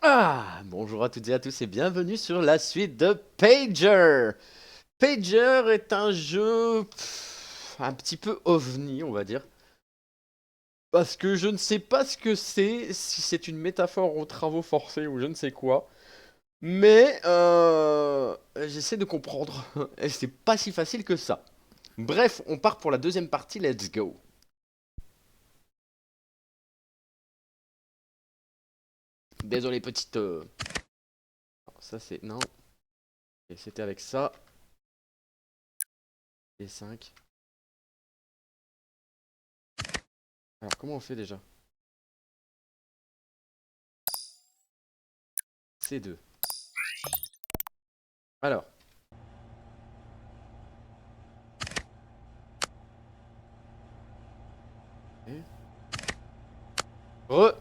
Ah, bonjour à toutes et à tous et bienvenue sur la suite de Pager. Pager est un jeu un petit peu ovni, on va dire. Parce que je ne sais pas ce que c'est, si c'est une métaphore aux travaux forcés ou je ne sais quoi. Mais j'essaie de comprendre. Et c'est pas si facile que ça. Bref, on part pour la deuxième partie, let's go. Désolé, petite... Ça c'est... Non. Et c'était avec ça. Et 5. Alors comment on fait déjà? C2. Alors. Re.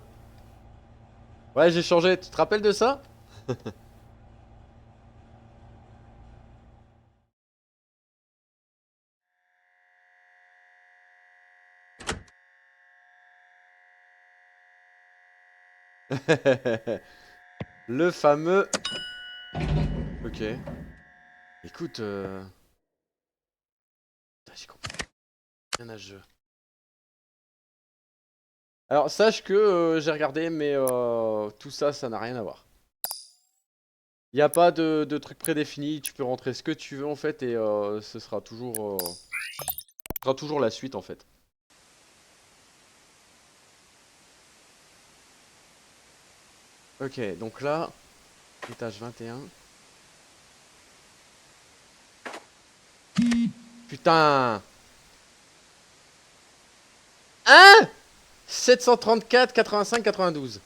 Ouais, j'ai changé. Tu te rappelles de ça? Le fameux... Ok. Écoute, putain, j'ai compris rien à ce jeu. Alors, sache que j'ai regardé, mais tout ça, ça n'a rien à voir. Il n'y a pas de truc prédéfini, tu peux rentrer ce que tu veux en fait, et ce sera toujours la suite en fait. Ok, donc là, étage 21. Putain! Hein? 734, 85, 92.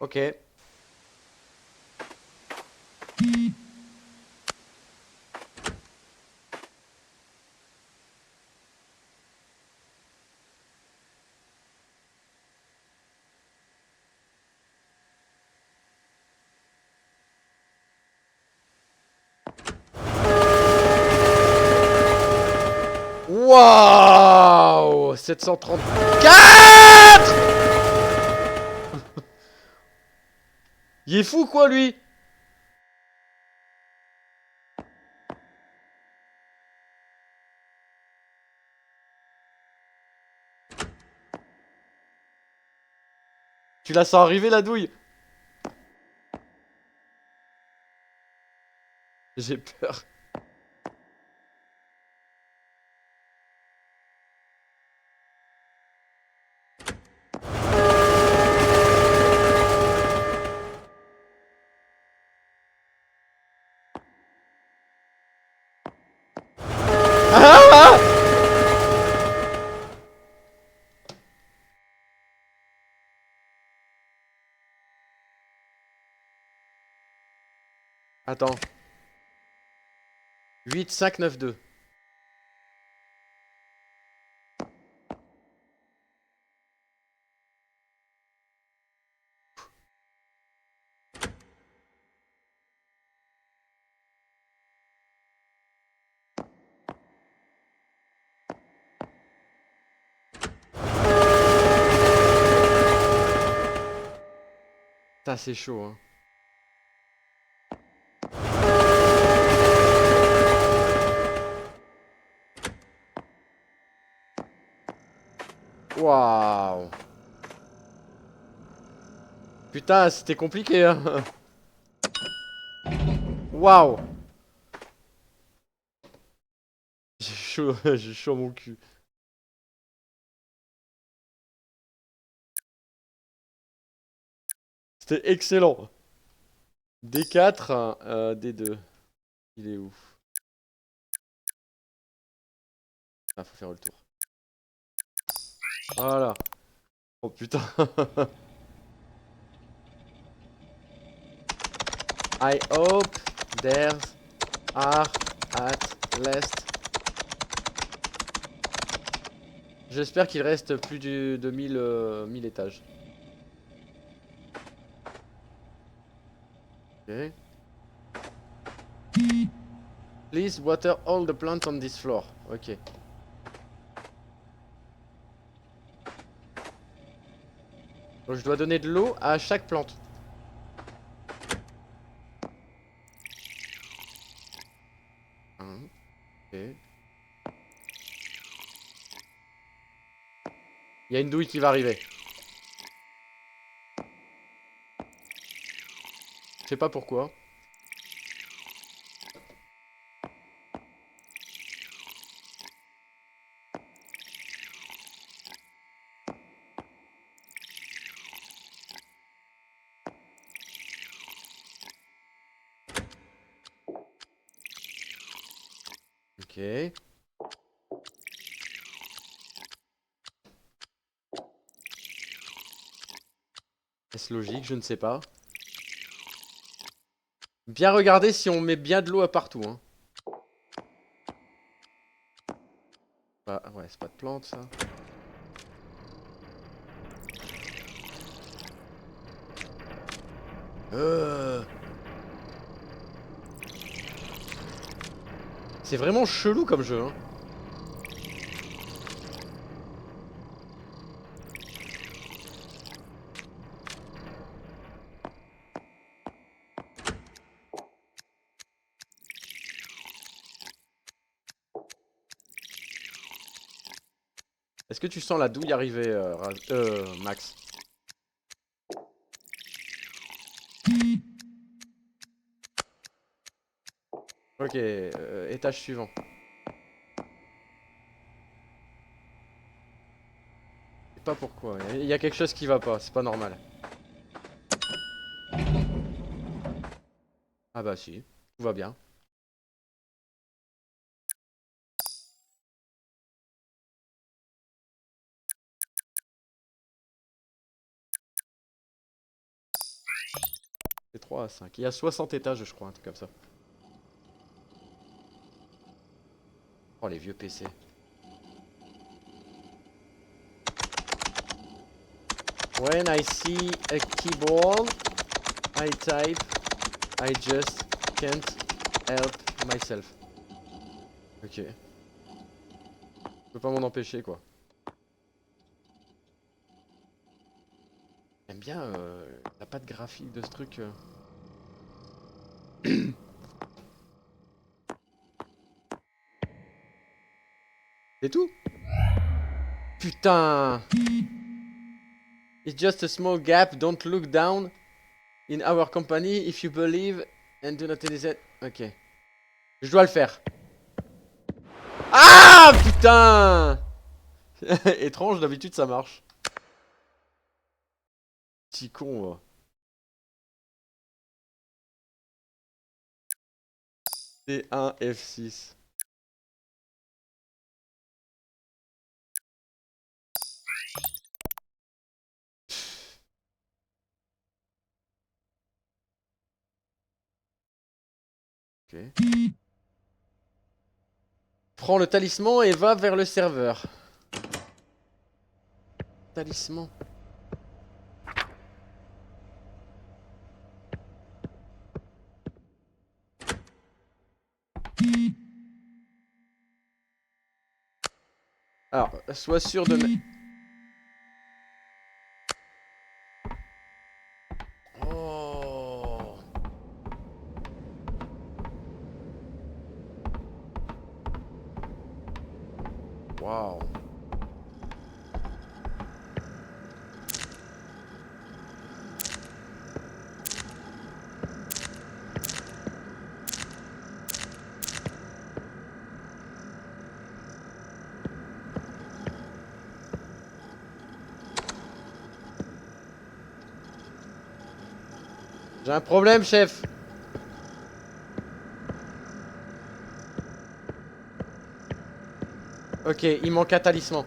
Ok. Waouh! 734! Il est fou quoi lui? Tu la sens arriver la douille? J'ai peur. Ah! Attends. 8, 5, 9, 2. Putain, c'est chaud, hein. Waouh. Putain, c'était compliqué, hein. Waouh. J'ai chaud, j'ai chaud à mon cul. C'était excellent. D4, D2. Il est où? Ah, faut faire le tour. Voilà. Oh putain. I hope there are at least. J'espère qu'il reste plus de 1000 étages. Ok. Please water all the plants on this floor. Ok. Donc je dois donner de l'eau à chaque plante. Ok. Il y a une douille qui va arriver. Je sais pas pourquoi. Ok. Est-ce logique? Je ne sais pas. Bien regarder si on met bien de l'eau à partout. Hein. Bah, ouais, c'est pas de plante ça. C'est vraiment chelou comme jeu. Hein. Est-ce que tu sens la douille arriver, Max? Ok, étage suivant. Je sais pas pourquoi. Il y a quelque chose qui va pas, c'est pas normal. Ah bah si, tout va bien. C'est 3 à 5. Il y a 60 étages, je crois, un truc comme ça. Oh, les vieux PC. When I see a keyboard, I type, I just can't help myself. Ok. Je peux pas m'en empêcher, quoi. J'aime bien la patte graphique de ce truc. C'est tout? Putain! It's just a small gap, don't look down in our company if you believe and do not hesitate. Ok. Je dois le faire. Ah putain! Étrange, d'habitude ça marche. Petit con, va. C1 F6. Ok. Prends le talisman et va vers le serveur. Talisman. Alors, sois sûr de... Oh. Waouh. J'ai un problème, chef. Ok, il manque un talisman.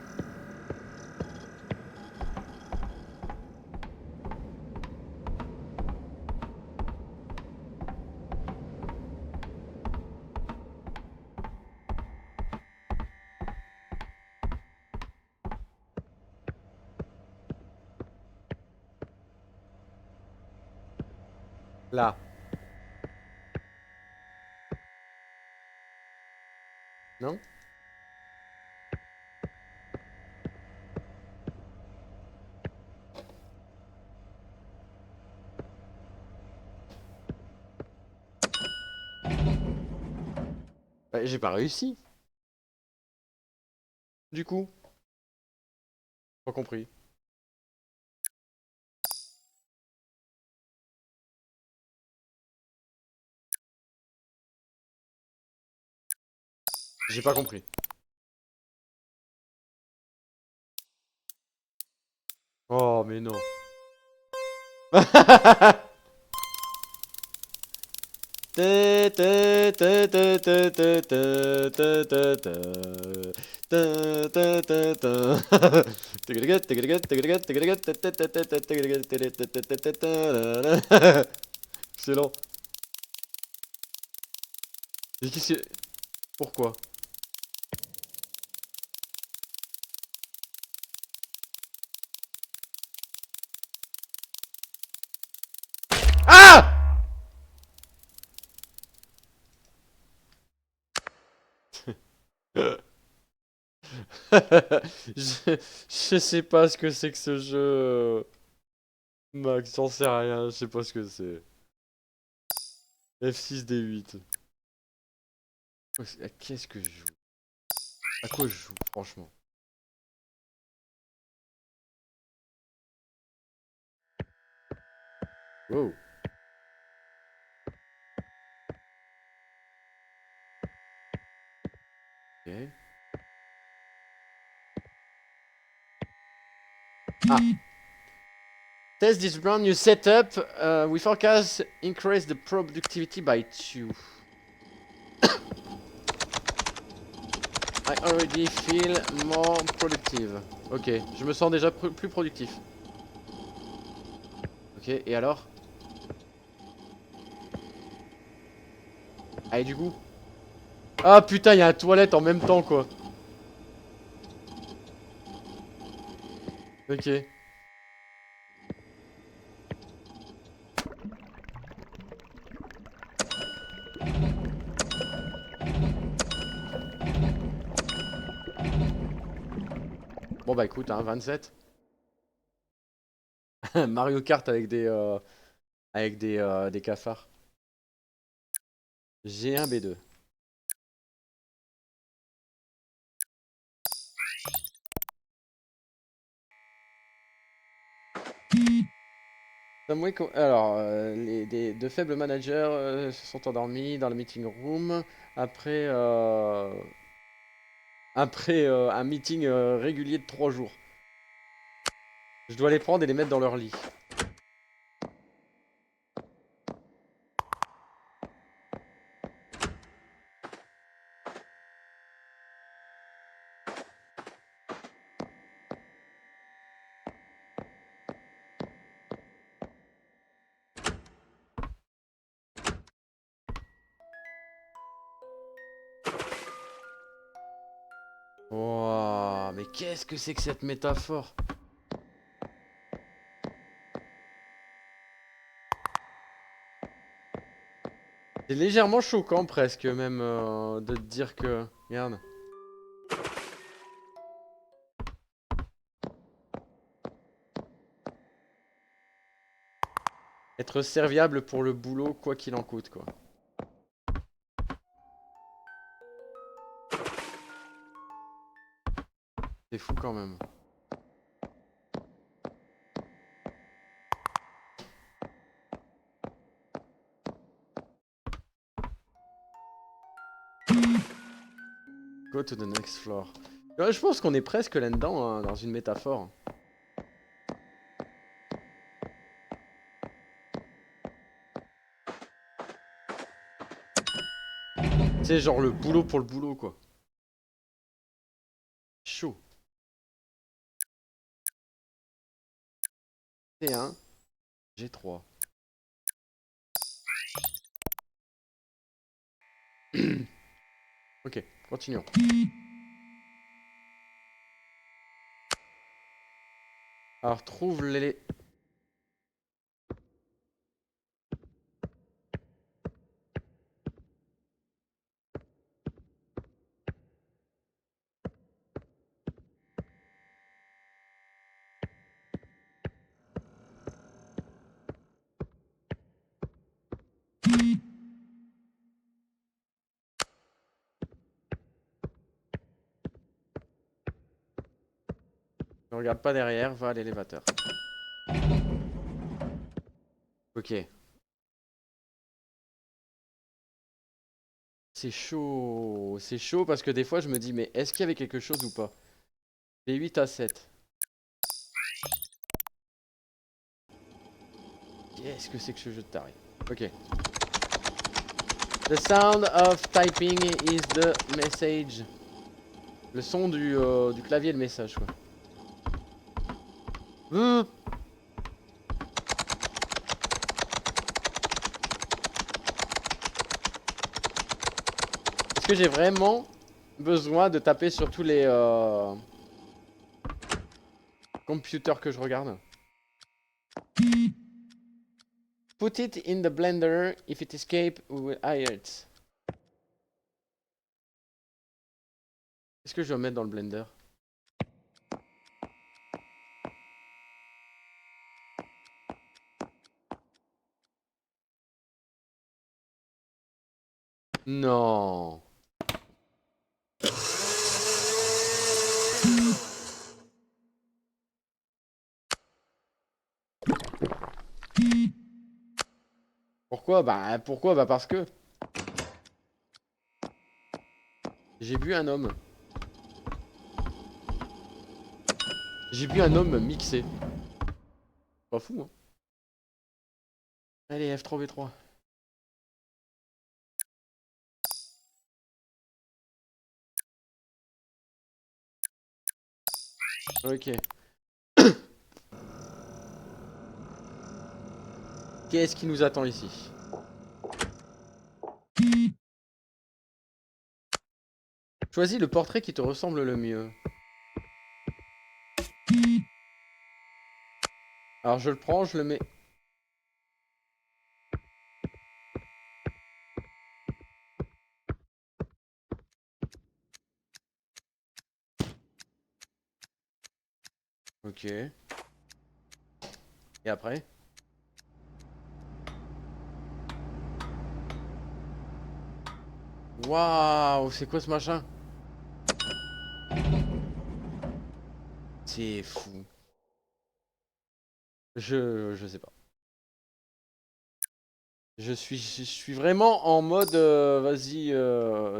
Là. Non? Bah, j'ai pas réussi. Du coup, pas compris. J'ai pas compris. Oh, mais non. Excellent. Mais qu'est-ce que... Pourquoi? Ah! Je sais pas ce que c'est que ce jeu. Max, j'en sais rien, je sais pas ce que c'est. F6 D8. Qu'est-ce que je joue? À quoi je joue, franchement? Wow. Ok. Ah. Test this brand new setup. We forecast increase the productivity by 2. I already feel more productive. Ok, je me sens déjà plus productif. Ok, et alors? Allez, du coup. Ah putain, il y a un toilette en même temps, quoi. Ok. Bon bah écoute, hein, 27. Mario Kart avec des cafards. G1 B2. Alors, de faibles managers se sont endormis dans le meeting room après, un meeting régulier de 3 jours. Je dois les prendre et les mettre dans leur lit. Wouah, mais qu'est-ce que c'est que cette métaphore? C'est légèrement choquant presque même de te dire que... Regarde. Être serviable pour le boulot quoi qu'il en coûte, quoi. C'est fou quand même. Go to the next floor. Ouais, je pense qu'on est presque là-dedans, hein, dans une métaphore. C'est genre le boulot pour le boulot, quoi. Chaud. T1, G3. Ok, continuons. Alors, trouve les... Ne regarde pas derrière, va à l'élévateur. Ok. C'est chaud parce que des fois je me dis mais est-ce qu'il y avait quelque chose ou pas? Les 8 à 7. Qu'est-ce que c'est que ce jeu de taré? Ok. The sound of typing is the message. Le son du clavier, le message quoi. Est-ce que j'ai vraiment besoin de taper sur tous les computers que je regarde? Put it in the blender. If it escape, we will hire it. Qu'est-ce que je dois mettre dans le blender? Non. Pourquoi? Pourquoi? Bah parce que j'ai bu un homme. J'ai bu un homme mixé. Pas fou, hein. Allez, F3V3. Ok. Qu'est-ce qui nous attend ici? Choisis le portrait qui te ressemble le mieux. Alors je le prends, je le mets. Ok. Et après? Waouh, c'est quoi ce machin? C'est fou. Je sais pas. Je suis vraiment en mode vas-y,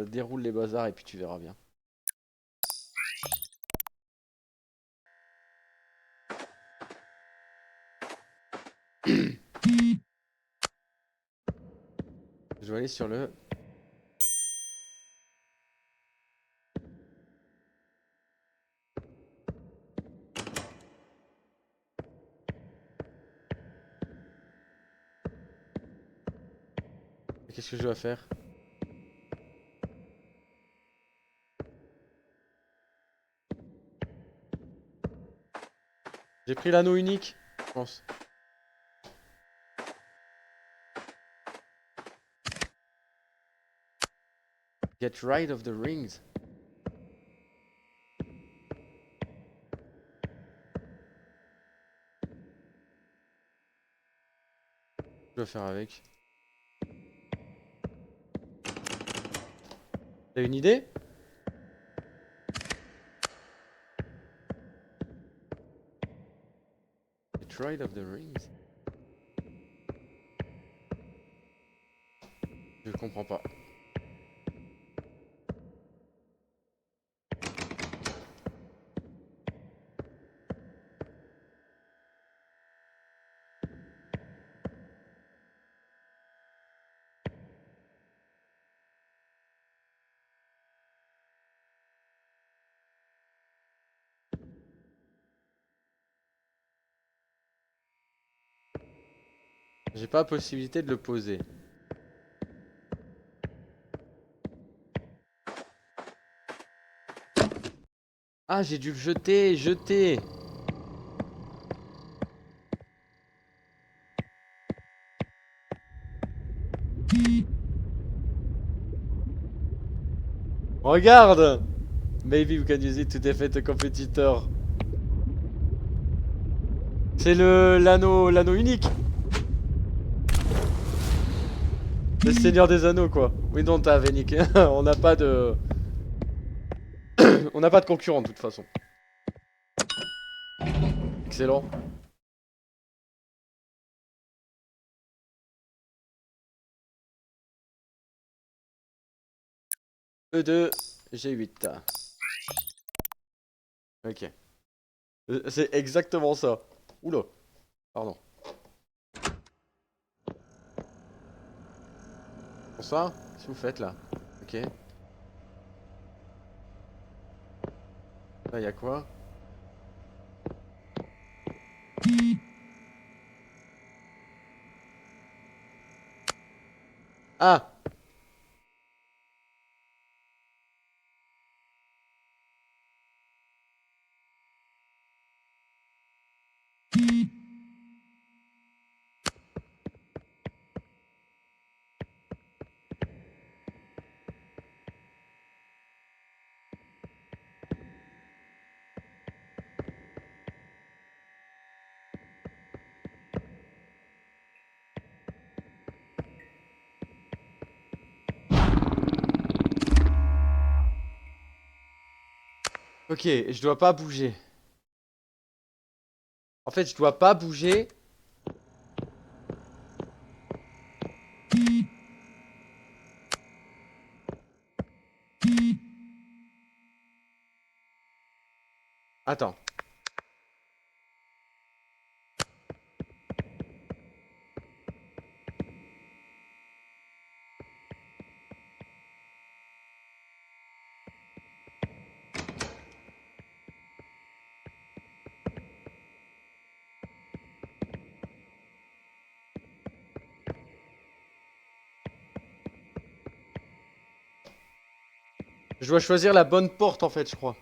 déroule les bazars et puis tu verras bien. Je vais aller sur le... Qu'est-ce que je dois faire? J'ai pris l'anneau unique, je pense. Get rid of the rings. Je dois faire avec. T'as une idée? Get rid of the rings. Je comprends pas. J'ai pas la possibilité de le poser. Ah, j'ai dû le jeter. Regarde! Maybe we can use it to defeat a competitor. C'est l'anneau unique. Le Seigneur des Anneaux quoi. We don't have any. On n'a pas de... On n'a pas de concurrent de toute façon. Excellent. E2, G8. Ok. C'est exactement ça. Oula. Pardon. Bonsoir. Qu'est-ce que vous faites là? Ok. Là, y a quoi? Ah! Ok, je dois pas bouger. En fait, je dois pas bouger. Attends. Je dois choisir la bonne porte en fait, je crois.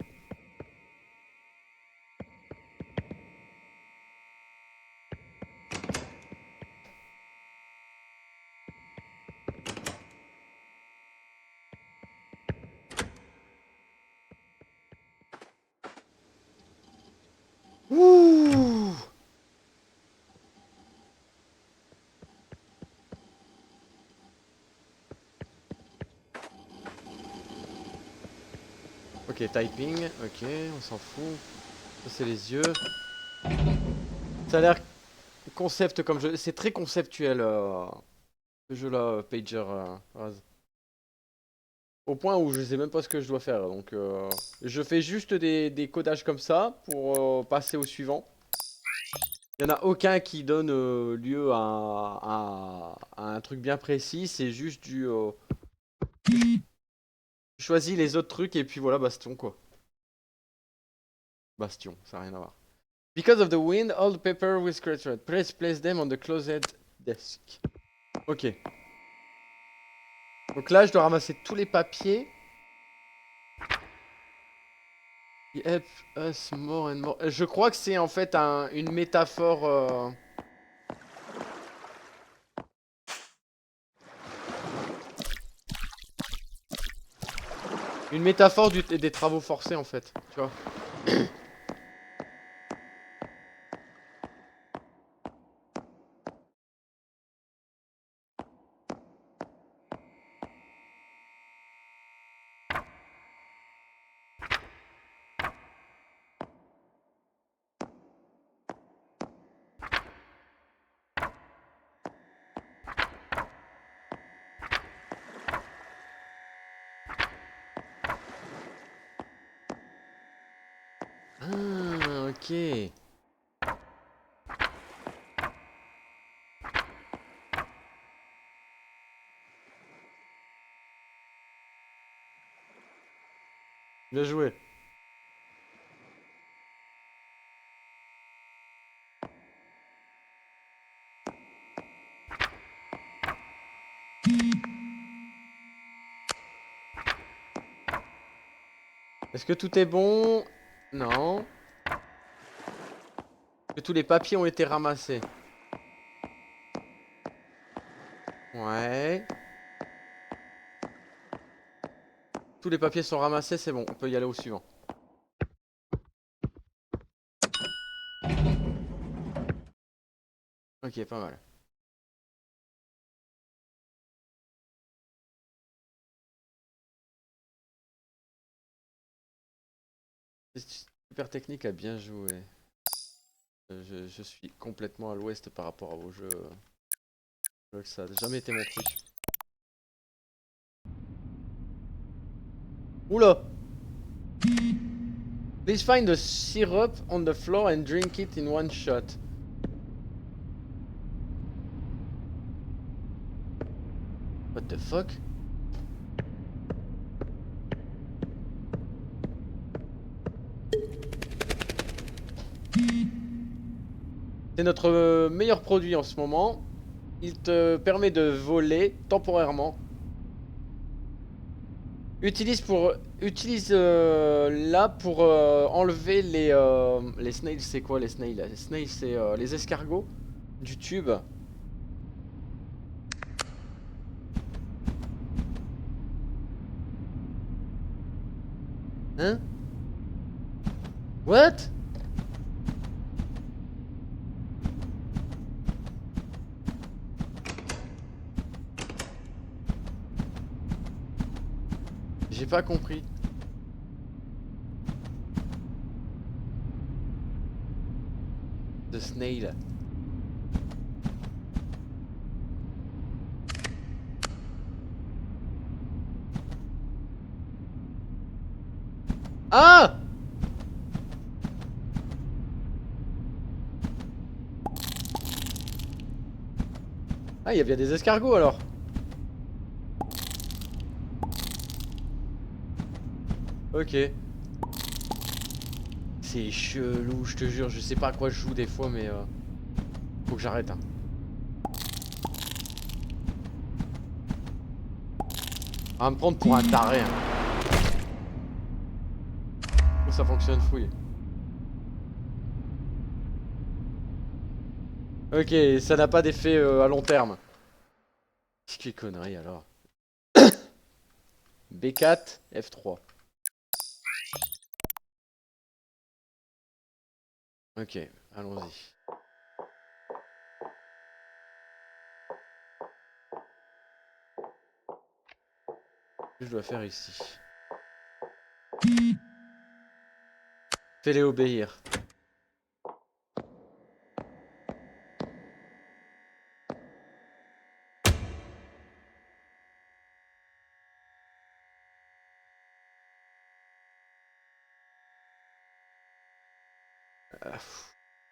Ouh! Ok, typing. Ok, on s'en fout. Ça, c'est les yeux. Ça a l'air concept comme jeu. C'est très conceptuel, ce jeu-là, Pager. Raz. Au point où je sais même pas ce que je dois faire. Donc, je fais juste des codages comme ça pour passer au suivant. Il n'y en a aucun qui donne lieu à un truc bien précis. C'est juste du. Je choisis les autres trucs et puis voilà, bastion quoi. Bastion, ça n'a rien à voir. Because of the wind, all the paper will scratch red. Please place them on the closet desk. Ok. Donc là, je dois ramasser tous les papiers. Help us more and more. Je crois que c'est en fait une métaphore. Une métaphore des travaux forcés en fait. Tu vois. Ah, ok. Bien joué. Est-ce que tout est bon? Non. Que tous les papiers ont été ramassés. Ouais. Tous les papiers sont ramassés, c'est bon. On peut y aller au suivant. Ok, pas mal. C'est super technique à bien jouer. Je suis complètement à l'ouest par rapport à vos jeux. Ça n'a jamais été mon truc. Oula! Please find the syrup on the floor and drink it in one shot. What the fuck? C'est notre meilleur produit en ce moment. Il te permet de voler temporairement. Utilise là pour enlever les snails. C'est quoi les snails? Les snails, c'est les escargots du tube. Hein? What? J'ai pas compris. The snail. Ah! Ah, il y a bien des escargots alors. Ok. C'est chelou, je te jure, je sais pas à quoi je joue des fois, mais faut que j'arrête. Hein. On va me prendre pour un taré. Hein. Oh, ça fonctionne fouille. Ok, ça n'a pas d'effet à long terme. Quelle connerie alors. B4, F3. Ok, allons-y. Qu'est-ce que je dois faire ici? Fais-les obéir.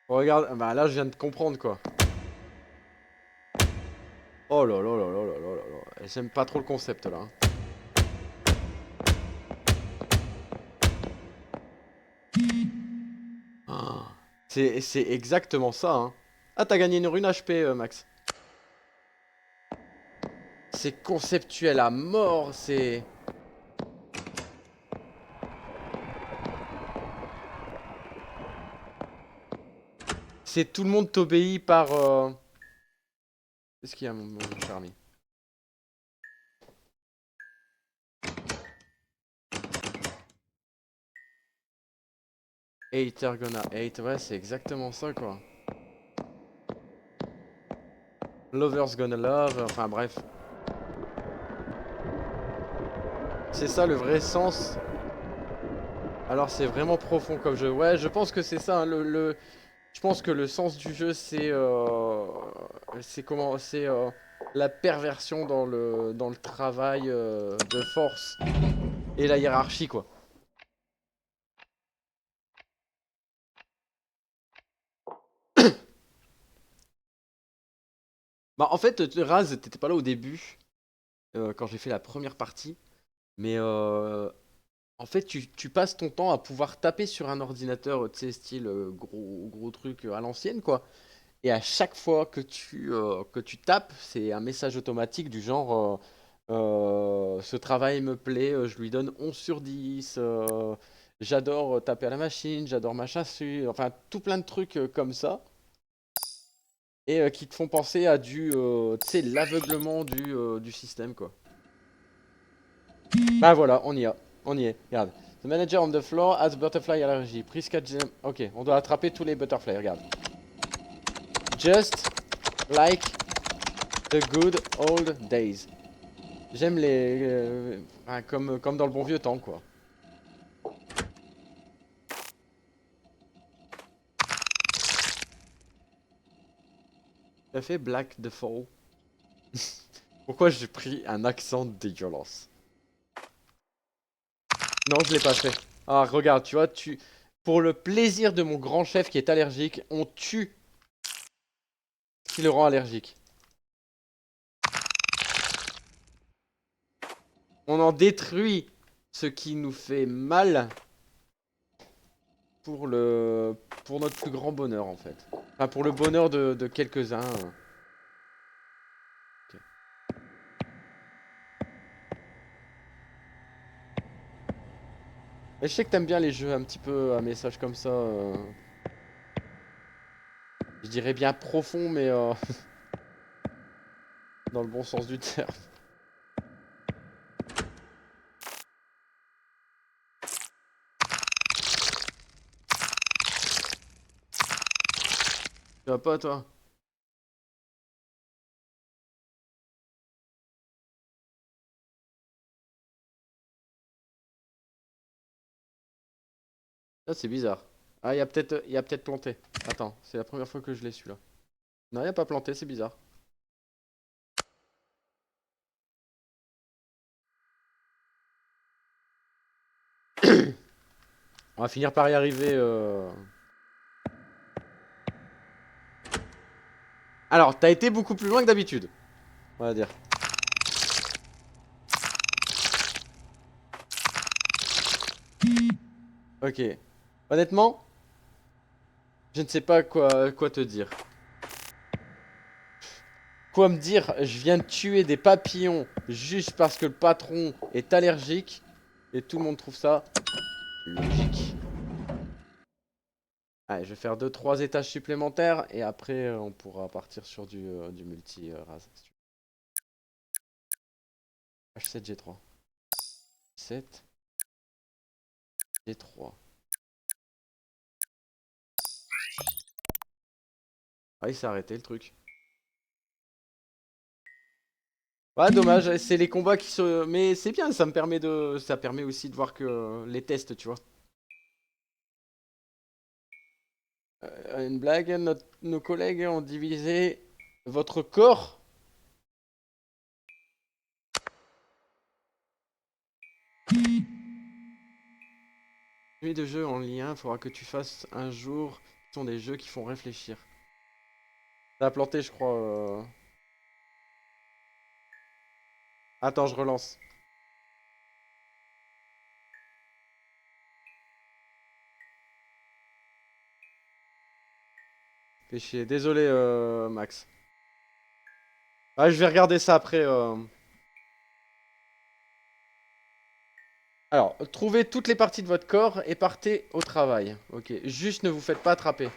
Regarde, bah là je viens de comprendre quoi. Oh là là là là là là là là. J'aime pas trop le concept là. Hein. Oh, c'est exactement ça. Hein. Ah, t'as gagné une rune HP, Max. C'est conceptuel à mort, c'est... C'est tout le monde t'obéit par... Qu'est-ce qu'il y a, mon cher ami? Hater gonna hate, ouais, c'est exactement ça, quoi. Lovers gonna love, enfin bref. C'est ça le vrai sens. Alors c'est vraiment profond comme jeu. Ouais, je pense que c'est ça, hein, Je pense que le sens du jeu, c'est... c'est comment... C'est la perversion dans le travail de force. Et la hiérarchie, quoi. Bah en fait, Raz, t'étais pas là au début, quand j'ai fait la première partie. Mais en fait, tu passes ton temps à pouvoir taper sur un ordinateur, tu sais, style gros truc à l'ancienne, quoi. Et à chaque fois que tu tapes, c'est un message automatique du genre ce travail me plaît, je lui donne 11 sur 10, j'adore taper à la machine, j'adore machin, enfin tout plein de trucs comme ça. Et qui te font penser à tu sais, l'aveuglement du système, quoi. Bah voilà, on y est, regarde. The manager on the floor has butterfly allergy. Please catch them. Ok, on doit attraper tous les butterflies, regarde. Just like the good old days. J'aime enfin, comme dans le bon vieux temps, quoi. T'as fait Black the Fall. Pourquoi j'ai pris un accent dégueulasse? Non, je l'ai pas fait. Ah, regarde, tu vois, pour le plaisir de mon grand chef qui est allergique, on tue ce qui le rend allergique. On en détruit ce qui nous fait mal pour notre plus grand bonheur en fait. Enfin, pour le bonheur de quelques-uns. Ok. Et je sais que t'aimes bien les jeux un petit peu à message comme ça. Je dirais bien profond, mais dans le bon sens du terme. Tu vas pas, toi? Ah, c'est bizarre. Ah, il y a peut-être planté. Attends, c'est la première fois que je l'ai celui-là. Non, il n'y a pas planté, c'est bizarre. On va finir par y arriver. Alors, t'as été beaucoup plus loin que d'habitude, on va dire. Ok. Honnêtement, je ne sais pas quoi te dire. Quoi me dire, je viens de tuer des papillons juste parce que le patron est allergique et tout le monde trouve ça logique. Allez, je vais faire 2-3 étages supplémentaires et après on pourra partir sur du multi-rase. H7, G3. 7, G3. Ah, il s'est arrêté le truc. Ouais, dommage, c'est les combats qui se... Mais c'est bien, ça permet aussi de voir que les tests, tu vois. Une blague, nos collègues ont divisé votre corps. Jeux de jeux en lien, faudra que tu fasses un jour. Ce sont des jeux qui font réfléchir. Ça a planté, je crois. Attends, je relance. Fais chier. Désolé, Max. Ah, je vais regarder ça après. Alors, trouvez toutes les parties de votre corps et partez au travail. Ok, juste ne vous faites pas attraper.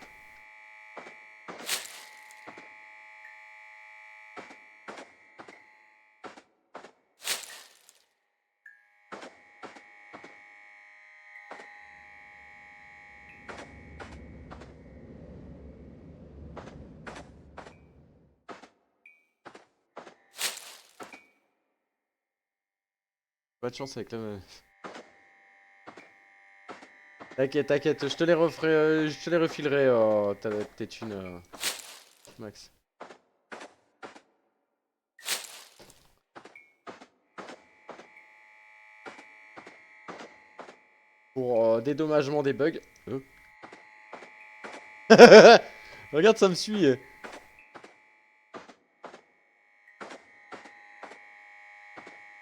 Pas de chance avec la... T'inquiète, t'inquiète, je te les referai, je te les refilerai, tes thunes, Max. Pour dédommagement des bugs. Regarde, ça me suit.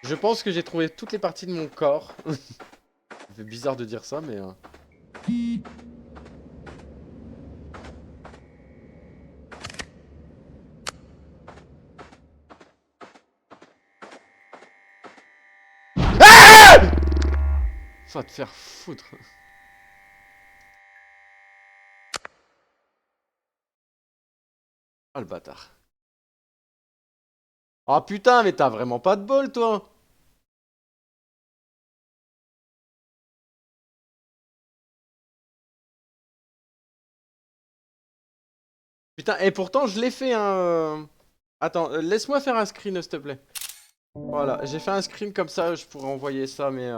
Je pense que j'ai trouvé toutes les parties de mon corps. Ça fait bizarre de dire ça, mais... Va te faire foutre. Ah, le bâtard. Ah putain, mais t'as vraiment pas de bol, toi. Putain, et pourtant, je l'ai fait, hein. Attends, laisse-moi faire un screen, s'il te plaît. Voilà, j'ai fait un screen comme ça, je pourrais envoyer ça, mais...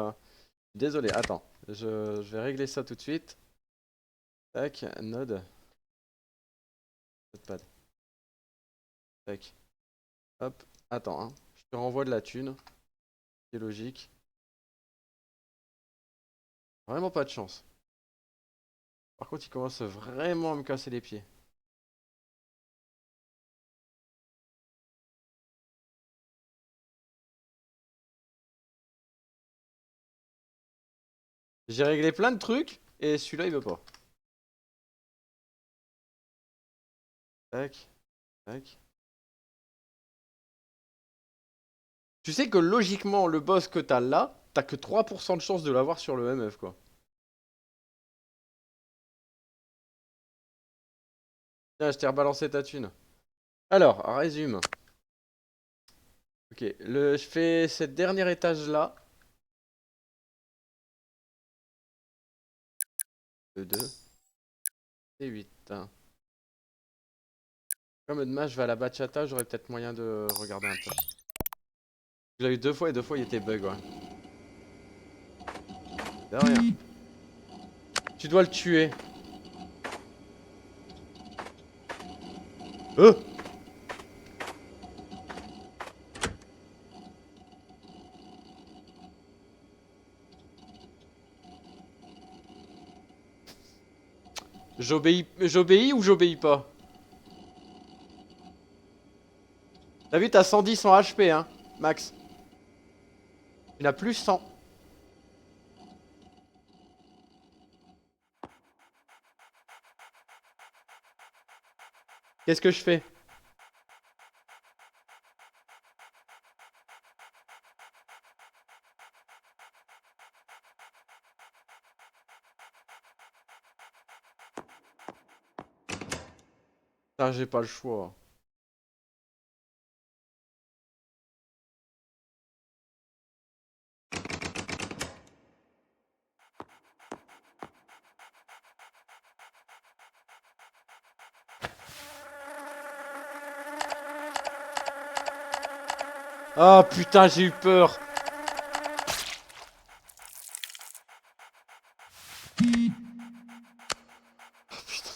Désolé, attends. Je vais régler ça tout de suite. Tac, node. Notepad. Tac. Hop. Attends, hein. Je te renvoie de la thune. C'est logique. Vraiment pas de chance. Par contre, il commence vraiment à me casser les pieds. J'ai réglé plein de trucs et celui-là il veut pas. Tac, tac. Tu sais que logiquement, le boss que t'as là, t'as que 3% de chance de l'avoir sur le MF quoi. Tiens, je t'ai rebalancé ta thune. Alors, résume. Ok, je fais cette dernier étage là. Le 2 et 8. Comme demain je vais à la bachata, j'aurais peut-être moyen de regarder un peu. Je l'ai eu 2 fois et 2 fois il était bug, ouais. De rien. Tu dois le tuer. Euh J'obéis ou j'obéis pas? T'as vu, t'as 110 en HP, hein, max. Il a plus 100. Qu'est-ce que je fais? Ah, j'ai pas le choix. Ah putain, j'ai eu peur. Oh, putain.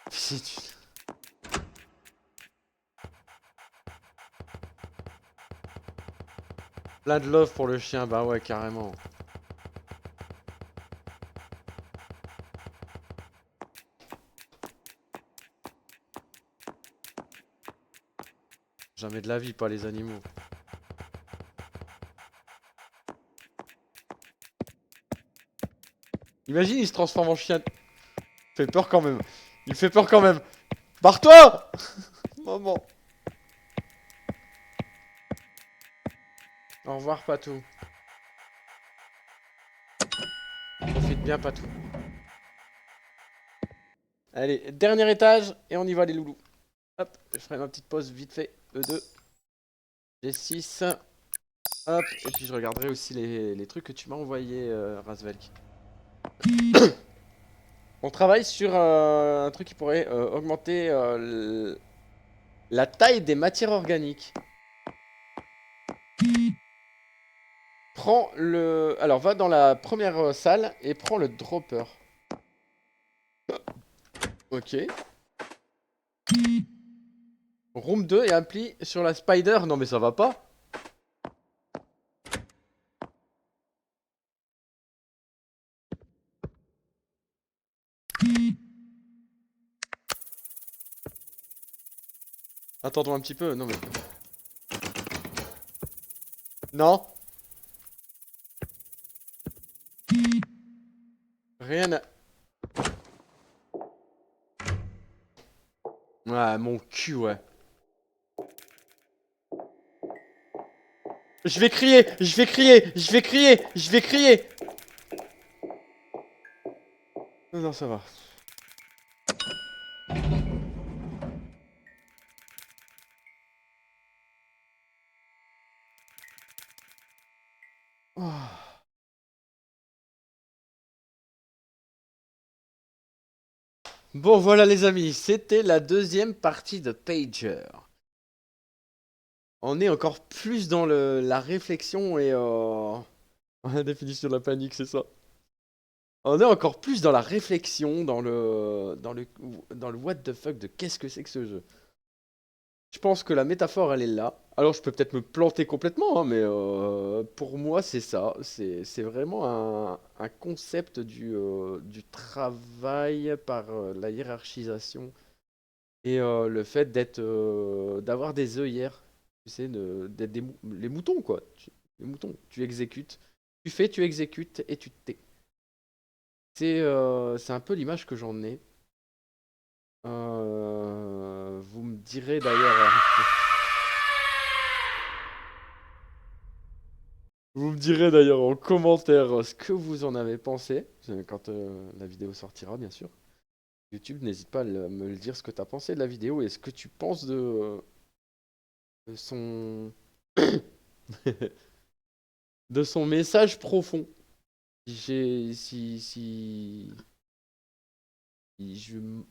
C'est une- Plein de love pour le chien, bah ouais, carrément. Jamais de la vie, pas les animaux. Imagine, il se transforme en chien. Il fait peur quand même. Il fait peur quand même. Barre-toi! Maman. Au revoir, Patou. Profite bien, Patou. Allez, dernier étage et on y va, les loulous. Hop, je ferai ma petite pause vite fait. E2, G6. Hop, et puis je regarderai aussi les trucs que tu m'as envoyés, Razvelk. On travaille sur un truc qui pourrait augmenter la taille des matières organiques. Prends le... Alors, va dans la première salle et prends le dropper. Ok. Room 2 et appuie sur la spider. Non mais ça va pas. Attends-toi un petit peu. Non mais... Non. Rien à... Ouais, mon cul, ouais. Je vais crier, je vais crier, je vais crier, je vais crier. Non, non, ça va. Oh. Bon, voilà les amis, c'était la deuxième partie de Pager. On est encore plus dans la réflexion et la définition de la panique, c'est ça. On est encore plus dans la réflexion, dans le what the fuck de qu'est-ce que c'est que ce jeu. Je pense que la métaphore, elle est là. Alors, je peux peut-être me planter complètement, hein, mais pour moi, c'est ça. C'est vraiment un concept du travail par la hiérarchisation et le fait d'avoir des œillères. Tu sais, d'être les moutons, quoi. Les moutons. Tu exécutes. Tu fais, tu exécutes et tu te tais. C'est un peu l'image que j'en ai. Vous me direz d'ailleurs. Vous me direz d'ailleurs en commentaire ce que vous en avez pensé, quand la vidéo sortira, bien sûr. YouTube, n'hésite pas à me le dire ce que tu as pensé de la vidéo et ce que tu penses de son, de son message profond. Si,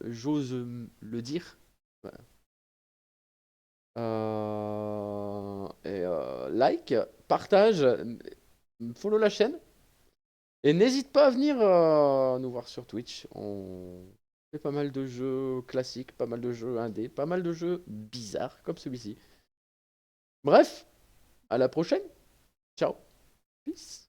j'ose le dire. Voilà. Like, partage, follow la chaîne. Et n'hésite pas à venir nous voir sur Twitch. On fait pas mal de jeux classiques, pas mal de jeux indés, pas mal de jeux bizarres comme celui-ci. Bref, à la prochaine. Ciao. Peace.